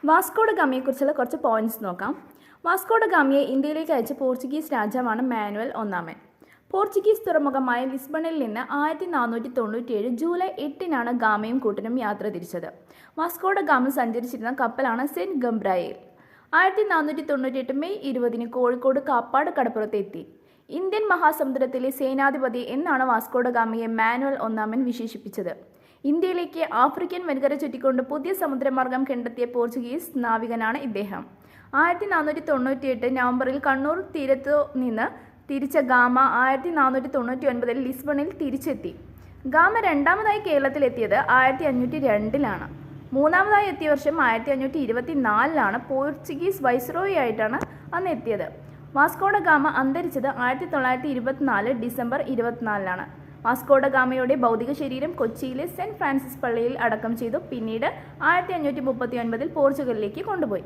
Vasco ഡ ഗാമയെക്കുറിച്ചുള്ള കുറച്ച് points നോക്കാം. Vasco ഡ ഗാമയെ ഇന്ത്യയിലേക്ക് അയച്ച പോർച്ചുഗീസ് രാജാവാണ് മാനുവൽ ഒന്നാമൻ. പോർച്ചുഗീസ് തുറമുഖമായ ലിസ്ബണിൽ നിന്ന് 1497 ജൂലൈ 8-നാണ് ഗാമയും കൂട്ടരും യാത്ര തിരിച്ചത്. വാസ്കോ ഡ ഗാമ സഞ്ചരിച്ചിരുന്ന കപ്പലാണ് സെന്റ് ഗംബ്രായേൽ. 1498 മെയ് 20-ന് കോഴിക്കോട് കാപ്പാട് കടപ്പുറത്ത് എത്തി. ഇന്ത്യൻ മഹാസമുദ്രത്തിലെ സേനാധിപതി എന്നാണ് വാസ്കോ ഡ ഗാമയെ മാനുവൽ ഒന്നാമൻ വിശേഷിപ്പിച്ചത്. ഇന്ത്യയിലേക്ക് ആഫ്രിക്കൻ വൻകര ചുറ്റിക്കൊണ്ട് പുതിയ സമുദ്രമാർഗം കണ്ടെത്തിയ പോർച്ചുഗീസ് നാവികനാണ് ഇദ്ദേഹം. 1498 നവംബറിൽ കണ്ണൂർ തീരത്തു നിന്ന് തിരിച്ച ഗാമ 1499 ലിസ്ബണിൽ തിരിച്ചെത്തി. ഗാമ രണ്ടാമതായി കേരളത്തിലെത്തിയത് 1502-ലാണ്. മൂന്നാമതായി എത്തിയ വർഷം 1524-ലാണ്. പോർച്ചുഗീസ് വൈസ്രോയി ആയിട്ടാണ് അന്ന് എത്തിയത്. വാസ്കോ ഡ ഗാമ അന്തരിച്ചത് 1924 ഡിസംബർ 24-ലാണ്. വാസ്കോ ഡ ഗാമയുടെ ഭൗതിക ശരീരം കൊച്ചിയിലെ സെന്റ് ഫ്രാൻസിസ് പള്ളിയിൽ അടക്കം ചെയ്തു. പിന്നീട് 1539 പോർച്ചുഗലിലേക്ക് കൊണ്ടുപോയി.